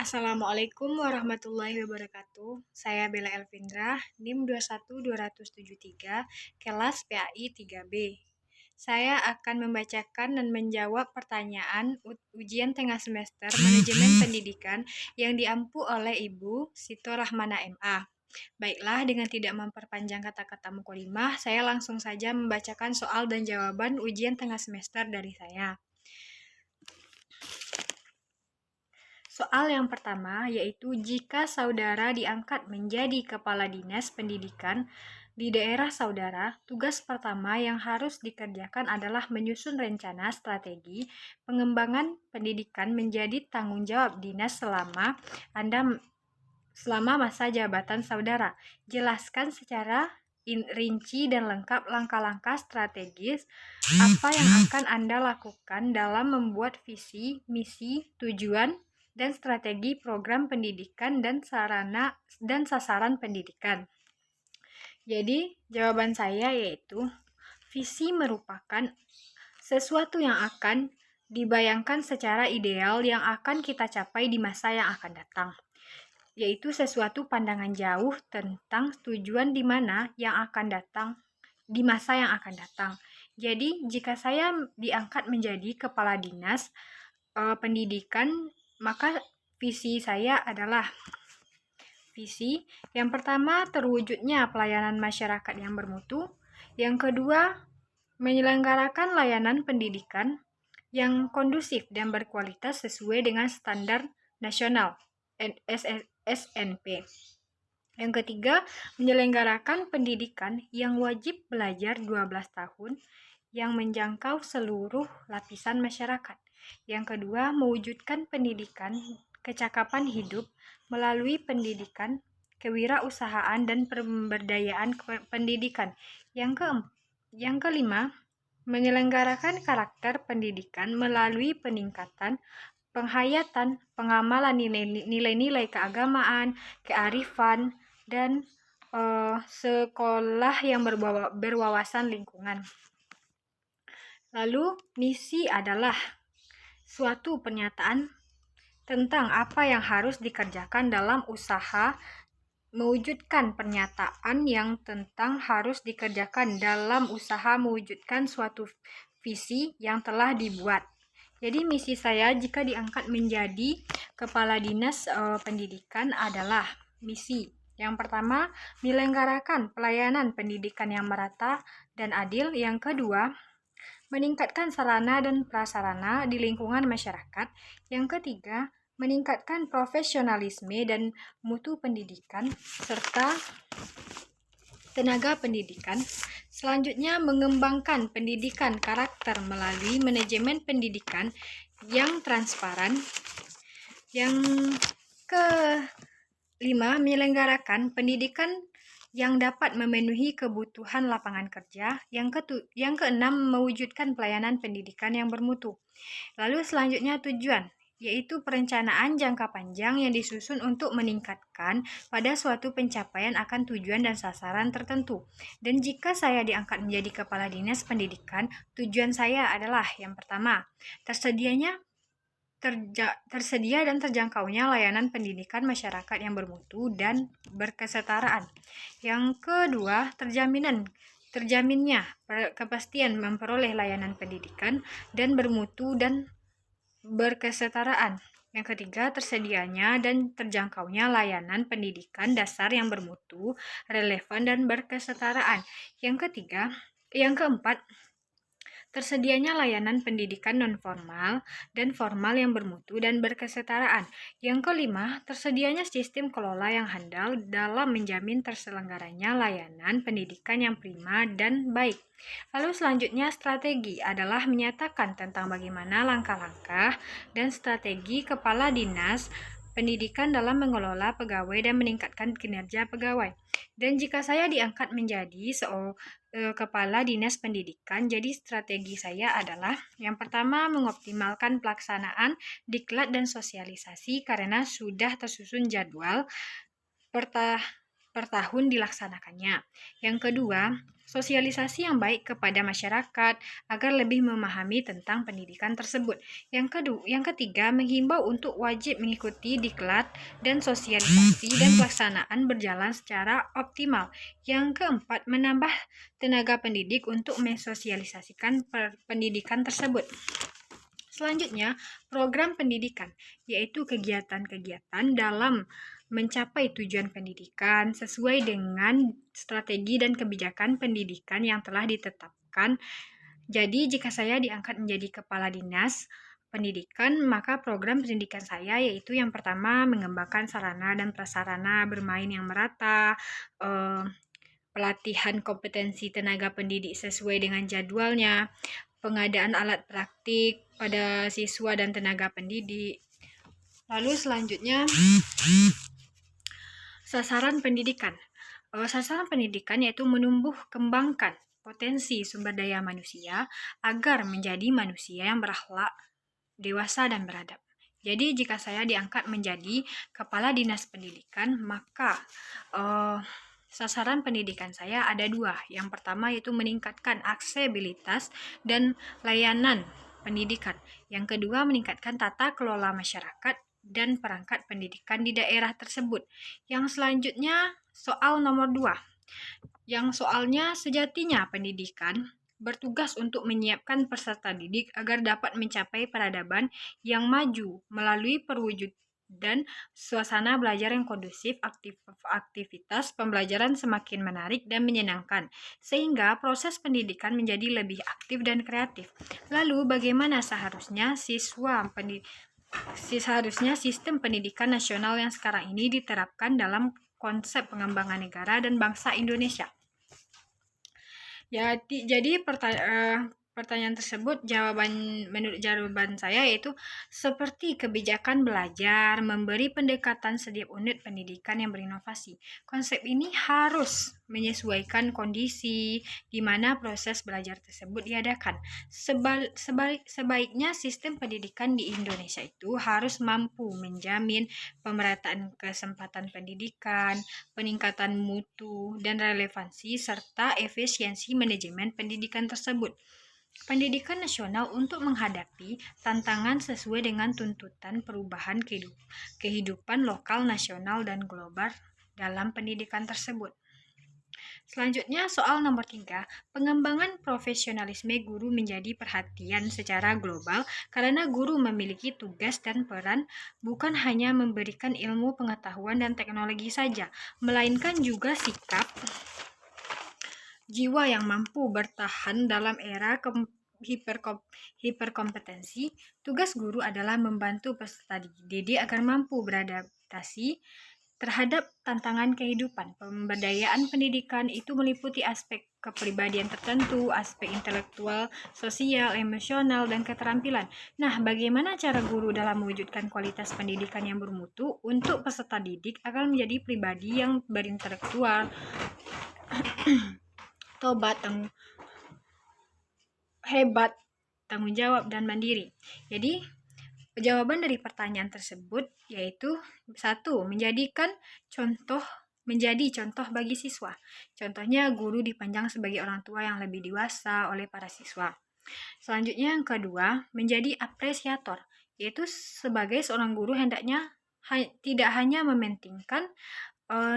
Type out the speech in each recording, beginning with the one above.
Assalamualaikum warahmatullahi wabarakatuh. Saya Bella Elvindra, NIM 21273, kelas PAI 3B. Saya akan membacakan dan menjawab pertanyaan ujian tengah semester Manajemen Pendidikan yang diampu oleh Ibu Sito Rahmana MA. Baiklah, dengan tidak memperpanjang kata-kata mukalimah, saya langsung saja membacakan soal dan jawaban ujian tengah semester dari saya. Soal yang pertama yaitu jika saudara diangkat menjadi kepala dinas pendidikan di daerah saudara, tugas pertama yang harus dikerjakan adalah menyusun rencana strategi pengembangan pendidikan menjadi tanggung jawab dinas selama masa jabatan saudara. Jelaskan secara rinci dan lengkap langkah-langkah strategis apa yang akan Anda lakukan dalam membuat visi, misi, tujuan, dan strategi program pendidikan dan sarana dan sasaran pendidikan. Jadi, jawaban saya yaitu visi merupakan sesuatu yang akan dibayangkan secara ideal yang akan kita capai di masa yang akan datang, yaitu sesuatu pandangan jauh tentang tujuan di mana yang akan datang di masa yang akan datang. Jadi, jika saya diangkat menjadi kepala dinas pendidikan, maka visi saya adalah visi yang pertama terwujudnya pelayanan masyarakat yang bermutu, yang kedua menyelenggarakan layanan pendidikan yang kondusif dan berkualitas sesuai dengan standar nasional SNP. Yang ketiga, menyelenggarakan pendidikan yang wajib belajar 12 tahun yang menjangkau seluruh lapisan masyarakat. Yang kedua, mewujudkan pendidikan kecakapan hidup melalui pendidikan kewirausahaan dan pemberdayaan pendidikan. Yang kelima, menyelenggarakan karakter pendidikan melalui peningkatan penghayatan, pengamalan nilai-nilai keagamaan, kearifan, dan sekolah yang berwawasan lingkungan. Lalu, misi adalah suatu pernyataan tentang apa yang harus dikerjakan dalam usaha mewujudkan pernyataan yang tentang harus dikerjakan dalam usaha mewujudkan suatu visi yang telah dibuat. Jadi misi saya jika diangkat menjadi kepala dinas pendidikan adalah misi yang pertama, menyelenggarakan pelayanan pendidikan yang merata dan adil. Yang kedua, meningkatkan sarana dan prasarana di lingkungan masyarakat. Yang ketiga, meningkatkan profesionalisme dan mutu pendidikan serta tenaga pendidikan. Selanjutnya, mengembangkan pendidikan karakter melalui manajemen pendidikan yang transparan. Yang kelima, menyelenggarakan pendidikan yang dapat memenuhi kebutuhan lapangan kerja. Yang keenam, mewujudkan pelayanan pendidikan yang bermutu. Lalu selanjutnya tujuan, yaitu perencanaan jangka panjang yang disusun untuk meningkatkan pada suatu pencapaian akan tujuan dan sasaran tertentu. Dan jika saya diangkat menjadi kepala dinas pendidikan, tujuan saya adalah yang pertama, tersedia dan terjangkaunya layanan pendidikan masyarakat yang bermutu dan berkesetaraan. Yang kedua, terjaminnya kepastian memperoleh layanan pendidikan dan bermutu dan berkesetaraan. Yang ketiga, tersedianya dan terjangkaunya layanan pendidikan dasar yang bermutu, relevan dan berkesetaraan. Yang keempat, tersedianya layanan pendidikan non-formal dan formal yang bermutu dan berkesetaraan. Yang kelima, tersedianya sistem kelola yang handal dalam menjamin terselenggaranya layanan pendidikan yang prima dan baik. Lalu selanjutnya, strategi adalah menyatakan tentang bagaimana langkah-langkah dan strategi kepala dinas pendidikan dalam mengelola pegawai dan meningkatkan kinerja pegawai. Dan jika saya diangkat menjadi kepala dinas pendidikan, jadi strategi saya adalah yang pertama, mengoptimalkan pelaksanaan diklat dan sosialisasi karena sudah tersusun jadwal per tahun dilaksanakannya. Yang kedua, sosialisasi yang baik kepada masyarakat agar lebih memahami tentang pendidikan tersebut. Yang ketiga, menghimbau untuk wajib mengikuti diklat dan sosialisasi dan pelaksanaan berjalan secara optimal. Yang keempat, menambah tenaga pendidik untuk mensosialisasikan pendidikan tersebut. Selanjutnya, program pendidikan, yaitu kegiatan-kegiatan dalam mencapai tujuan pendidikan sesuai dengan strategi dan kebijakan pendidikan yang telah ditetapkan. Jadi, jika saya diangkat menjadi kepala dinas pendidikan, maka program pendidikan saya yaitu yang pertama, mengembangkan sarana dan prasarana bermain yang merata, pelatihan kompetensi tenaga pendidik sesuai dengan jadwalnya, pengadaan alat praktik pada siswa dan tenaga pendidik. Lalu selanjutnya, sasaran pendidikan. Sasaran pendidikan yaitu menumbuh kembangkan potensi sumber daya manusia agar menjadi manusia yang berakhlak, dewasa, dan beradab. Jadi jika saya diangkat menjadi kepala dinas pendidikan, maka sasaran pendidikan saya ada dua. Yang pertama yaitu meningkatkan aksesibilitas dan layanan pendidikan. Yang kedua, meningkatkan tata kelola masyarakat dan perangkat pendidikan di daerah tersebut. Yang selanjutnya, soal nomor 2. Yang soalnya, sejatinya pendidikan bertugas untuk menyiapkan peserta didik agar dapat mencapai peradaban yang maju melalui perwujudan suasana belajar yang kondusif, aktivitas pembelajaran semakin menarik dan menyenangkan, sehingga proses pendidikan menjadi lebih aktif dan kreatif. Lalu, bagaimana seharusnya sistem pendidikan nasional yang sekarang ini diterapkan dalam konsep pengembangan negara dan bangsa Indonesia? Jadi pertanyaan tersebut menurut jawaban saya yaitu seperti kebijakan belajar, memberi pendekatan setiap unit pendidikan yang berinovasi. Konsep ini harus menyesuaikan kondisi di mana proses belajar tersebut diadakan. Sebaiknya sistem pendidikan di Indonesia itu harus mampu menjamin pemerataan kesempatan pendidikan, peningkatan mutu dan relevansi, serta efisiensi manajemen pendidikan tersebut. Pendidikan nasional untuk menghadapi tantangan sesuai dengan tuntutan perubahan kehidupan lokal, nasional, dan global dalam pendidikan tersebut. Selanjutnya, soal nomor 3, pengembangan profesionalisme guru menjadi perhatian secara global karena guru memiliki tugas dan peran bukan hanya memberikan ilmu, pengetahuan, dan teknologi saja, melainkan juga sikap, jiwa yang mampu bertahan dalam era hiperkompetensi. Tugas guru adalah membantu peserta didik agar mampu beradaptasi terhadap tantangan kehidupan. Pemberdayaan pendidikan itu meliputi aspek kepribadian tertentu, aspek intelektual, sosial, emosional, dan keterampilan. Nah, bagaimana cara guru dalam mewujudkan kualitas pendidikan yang bermutu untuk peserta didik agar menjadi pribadi yang berintelektual, hebat, tanggung jawab, dan mandiri? Jadi, jawaban dari pertanyaan tersebut yaitu 1. Menjadi contoh bagi siswa. Contohnya, guru dipandang sebagai orang tua yang lebih dewasa oleh para siswa. Selanjutnya, yang kedua, menjadi apresiator, yaitu sebagai seorang guru hendaknya tidak hanya mementingkan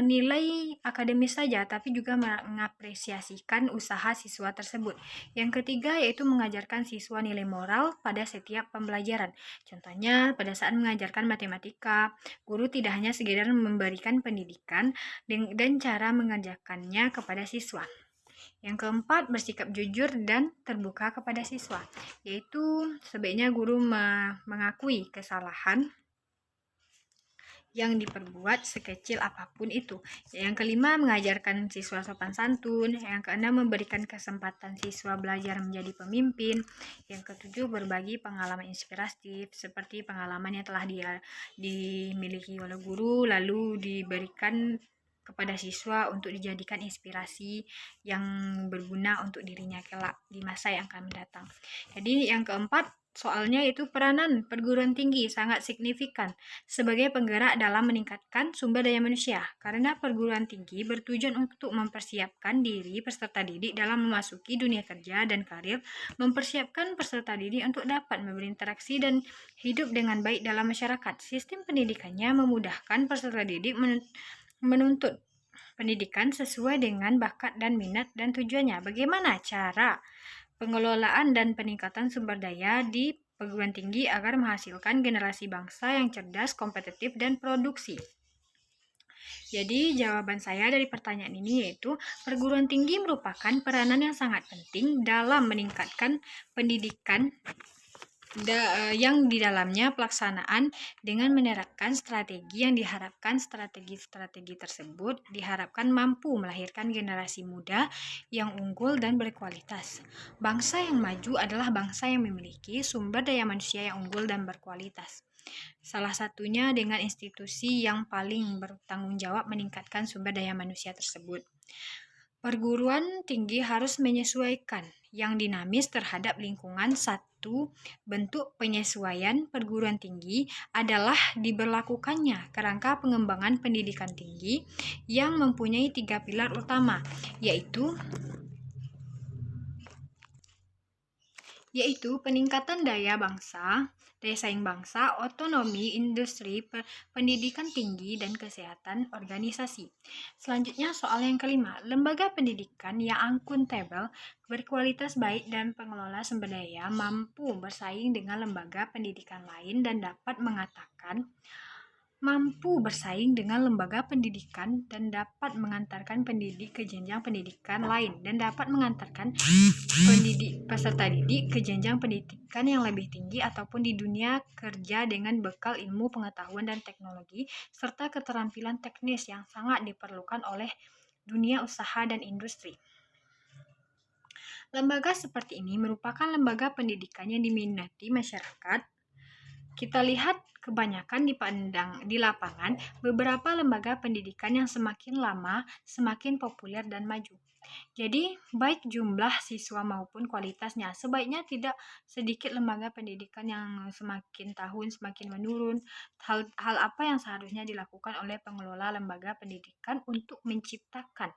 nilai akademis saja, tapi juga mengapresiasikan usaha siswa tersebut. Yang ketiga yaitu mengajarkan siswa nilai moral pada setiap pembelajaran. Contohnya, pada saat mengajarkan matematika, guru tidak hanya sekedar memberikan pendidikan dan cara mengajarkannya kepada siswa. Yang keempat, bersikap jujur dan terbuka kepada siswa, yaitu sebaiknya guru mengakui kesalahan yang diperbuat sekecil apapun itu. Yang kelima, mengajarkan siswa sopan santun. Yang keenam, memberikan kesempatan siswa belajar menjadi pemimpin. Yang ketujuh, berbagi pengalaman inspiratif seperti pengalaman yang telah dimiliki oleh guru lalu diberikan kepada siswa untuk dijadikan inspirasi yang berguna untuk dirinya kelak di masa yang akan mendatang. Jadi yang keempat, soalnya itu peranan perguruan tinggi sangat signifikan sebagai penggerak dalam meningkatkan sumber daya manusia, karena perguruan tinggi bertujuan untuk mempersiapkan diri peserta didik dalam memasuki dunia kerja dan karir, mempersiapkan peserta didik untuk dapat berinteraksi dan hidup dengan baik dalam masyarakat. Sistem pendidikannya memudahkan peserta didik menuntut pendidikan sesuai dengan bakat dan minat dan tujuannya. Bagaimana cara pengelolaan dan peningkatan sumber daya di perguruan tinggi agar menghasilkan generasi bangsa yang cerdas, kompetitif, dan produksi? Jadi jawaban saya dari pertanyaan ini yaitu perguruan tinggi merupakan peranan yang sangat penting dalam meningkatkan pendidikan yang di dalamnya pelaksanaan dengan menerapkan strategi yang diharapkan strategi tersebut diharapkan mampu melahirkan generasi muda yang unggul dan berkualitas. Bangsa yang maju adalah bangsa yang memiliki sumber daya manusia yang unggul dan berkualitas. Salah satunya dengan institusi yang paling bertanggung jawab meningkatkan sumber daya manusia tersebut. Perguruan tinggi harus menyesuaikan yang dinamis terhadap lingkungan. Satu bentuk penyesuaian perguruan tinggi adalah diberlakukannya kerangka pengembangan pendidikan tinggi yang mempunyai 3 pilar utama, yaitu peningkatan daya saing bangsa, otonomi industri, pendidikan tinggi, dan kesehatan organisasi. Selanjutnya soal yang kelima, lembaga pendidikan yang akuntabel, berkualitas baik, dan pengelola sumber daya mampu bersaing dengan lembaga pendidikan lain dan dapat mengantarkan pendidik ke jenjang pendidikan lain dan dapat mengantarkan peserta didik ke jenjang pendidikan yang lebih tinggi ataupun di dunia kerja dengan bekal ilmu, pengetahuan, dan teknologi serta keterampilan teknis yang sangat diperlukan oleh dunia usaha dan industri. Lembaga seperti ini merupakan lembaga pendidikan yang diminati masyarakat. Kita lihat kebanyakan di lapangan beberapa lembaga pendidikan yang semakin lama semakin populer dan maju. Jadi, baik jumlah siswa maupun kualitasnya. Sebaiknya tidak sedikit lembaga pendidikan yang semakin tahun semakin menurun. Hal apa yang seharusnya dilakukan oleh pengelola lembaga pendidikan untuk menciptakan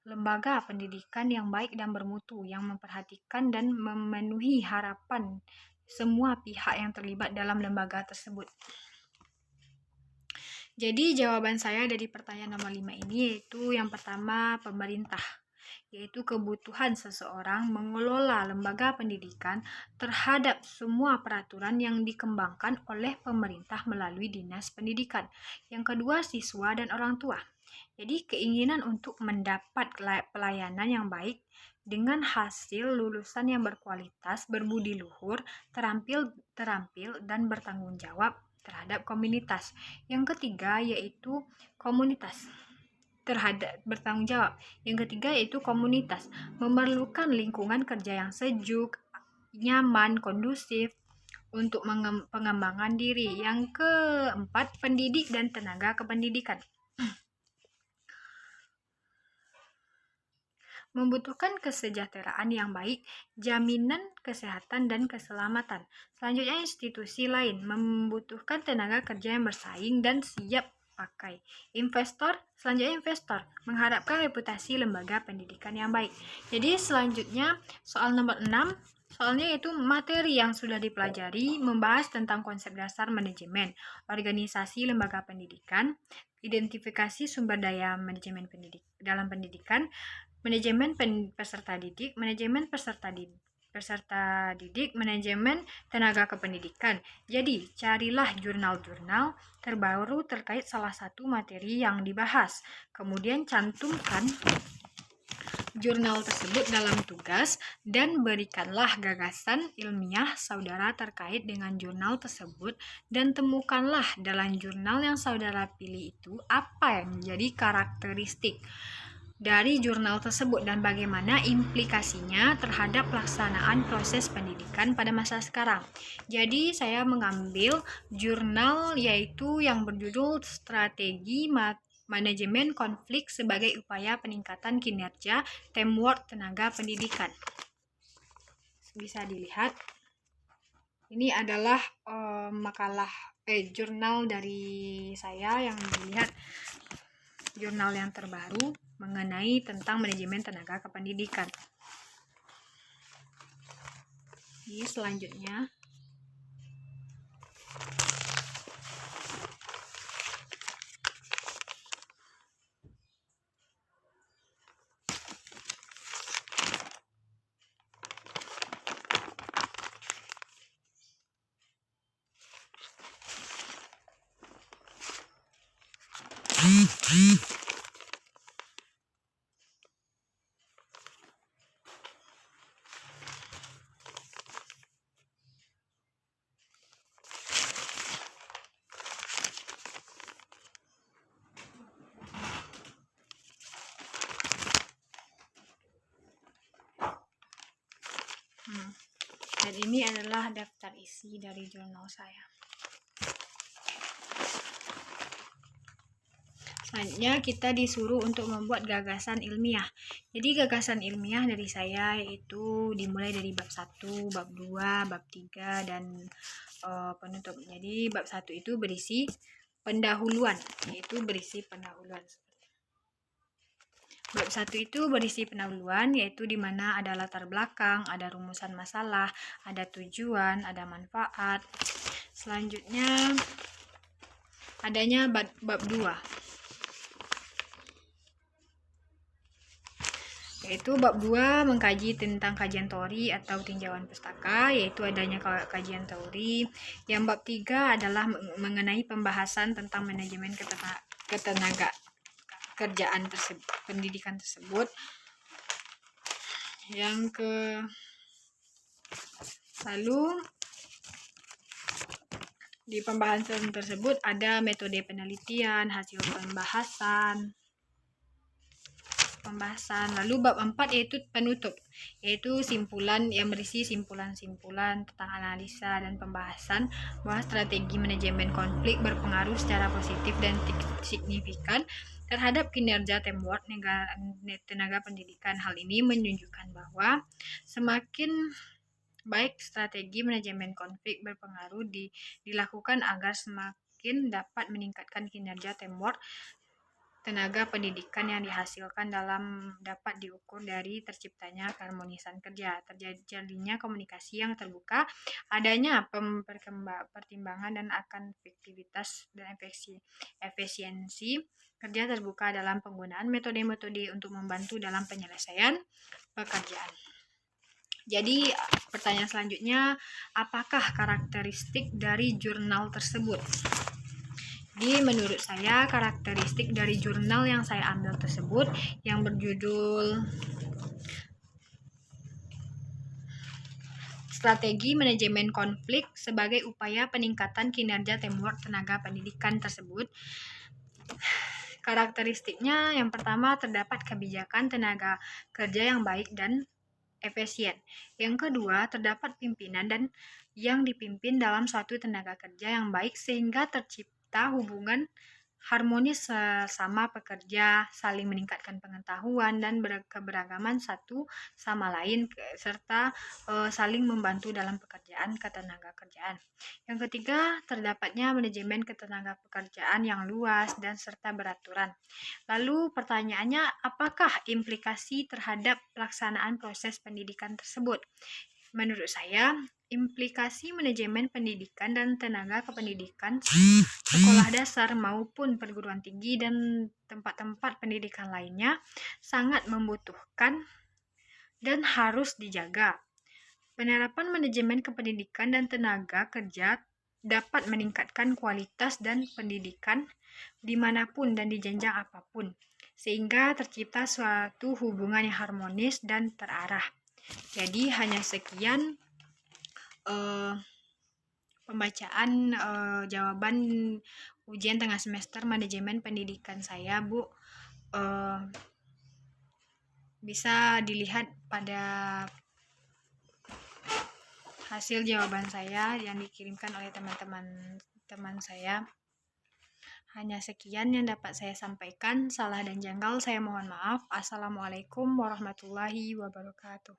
lembaga pendidikan yang baik dan bermutu, yang memperhatikan dan memenuhi harapan semua pihak yang terlibat dalam lembaga tersebut. Jadi jawaban saya dari pertanyaan nomor 5 ini yaitu yang pertama pemerintah, yaitu kebutuhan seseorang mengelola lembaga pendidikan terhadap semua peraturan yang dikembangkan oleh pemerintah melalui dinas pendidikan. Yang kedua siswa dan orang tua. Jadi keinginan untuk mendapat pelayanan yang baik dengan hasil lulusan yang berkualitas, berbudi luhur, terampil, dan bertanggung jawab terhadap komunitas. Yang ketiga yaitu komunitas bertanggung jawab. Yang ketiga yaitu komunitas memerlukan lingkungan kerja yang sejuk, nyaman, kondusif untuk pengembangan diri. Yang keempat pendidik dan tenaga kependidikan membutuhkan kesejahteraan yang baik, jaminan kesehatan dan keselamatan. Selanjutnya institusi lain membutuhkan tenaga kerja yang bersaing dan siap pakai. Selanjutnya investor mengharapkan reputasi lembaga pendidikan yang baik. Jadi selanjutnya soal nomor 6, soalnya yaitu materi yang sudah dipelajari membahas tentang konsep dasar manajemen, organisasi lembaga pendidikan, identifikasi sumber daya manajemen dalam pendidikan, manajemen peserta didik, manajemen peserta didik, manajemen tenaga kependidikan. Jadi, carilah jurnal-jurnal terbaru terkait salah satu materi yang dibahas. Kemudian cantumkan jurnal tersebut dalam tugas dan berikanlah gagasan ilmiah saudara terkait dengan jurnal tersebut dan temukanlah dalam jurnal yang saudara pilih itu apa yang menjadi karakteristik dari jurnal tersebut dan bagaimana implikasinya terhadap pelaksanaan proses pendidikan pada masa sekarang. Jadi saya mengambil jurnal yaitu yang berjudul Strategi Manajemen Konflik sebagai Upaya Peningkatan Kinerja Teamwork Tenaga Pendidikan. Bisa dilihat. Ini adalah makalah jurnal dari saya yang dilihat, jurnal yang terbaru mengenai tentang manajemen tenaga kependidikan. Ini selanjutnya. Dan ini adalah daftar isi dari jurnal saya. Selanjutnya kita disuruh untuk membuat gagasan ilmiah. Jadi gagasan ilmiah dari saya yaitu dimulai dari bab 1, bab 2, bab 3, dan penutup. Jadi bab 1 itu berisi pendahuluan, yaitu berisi pendahuluan. Bab 1 itu berisi pendahuluan, yaitu di mana ada latar belakang, ada rumusan masalah, ada tujuan, ada manfaat. Selanjutnya adanya bab 2. Yaitu bab 2 mengkaji tentang kajian teori atau tinjauan pustaka, yaitu adanya kajian teori. Yang bab 3 adalah mengenai pembahasan tentang manajemen ketenaga kerjaan pendidikan tersebut. Lalu di pembahasan tersebut ada metode penelitian, hasil pembahasan. Lalu bab 4 yaitu penutup, yaitu simpulan yang berisi simpulan-simpulan tentang analisa dan pembahasan bahwa strategi manajemen konflik berpengaruh secara positif dan signifikan terhadap kinerja teamwork tenaga pendidikan. Hal ini menunjukkan bahwa semakin baik strategi manajemen konflik berpengaruh dilakukan agar semakin dapat meningkatkan kinerja teamwork tenaga pendidikan yang dihasilkan dapat diukur dari terciptanya keharmonisan kerja, terjadinya komunikasi yang terbuka, adanya pertimbangan dan akan efektivitas dan efisiensi kerja terbuka dalam penggunaan metode-metode untuk membantu dalam penyelesaian pekerjaan. Jadi pertanyaan selanjutnya, apakah karakteristik dari jurnal tersebut? Jadi menurut saya karakteristik dari jurnal yang saya ambil tersebut yang berjudul Strategi Manajemen Konflik sebagai Upaya Peningkatan Kinerja Teamwork Tenaga Pendidikan tersebut, karakteristiknya yang pertama terdapat kebijakan tenaga kerja yang baik dan efisien. Yang kedua, terdapat pimpinan dan yang dipimpin dalam suatu tenaga kerja yang baik sehingga tercipta hubungan harmonis sesama pekerja, saling meningkatkan pengetahuan dan keberagaman satu sama lain, serta saling membantu dalam pekerjaan ketenaga kerjaan. Yang ketiga, terdapatnya manajemen ketenaga pekerjaan yang luas dan serta beraturan. Lalu pertanyaannya, apakah implikasi terhadap pelaksanaan proses pendidikan tersebut? Menurut saya, implikasi manajemen pendidikan dan tenaga kependidikan sekolah dasar maupun perguruan tinggi dan tempat-tempat pendidikan lainnya sangat membutuhkan dan harus dijaga. Penerapan manajemen kependidikan dan tenaga kerja dapat meningkatkan kualitas dan pendidikan dimanapun dan di jenjang apapun, sehingga tercipta suatu hubungan yang harmonis dan terarah. Jadi hanya sekian pembacaan jawaban ujian tengah semester manajemen pendidikan saya, Bu. Bisa dilihat pada hasil jawaban saya yang dikirimkan oleh teman-teman saya. Hanya sekian yang dapat saya sampaikan. Salah dan janggal saya mohon maaf. Assalamualaikum warahmatullahi wabarakatuh.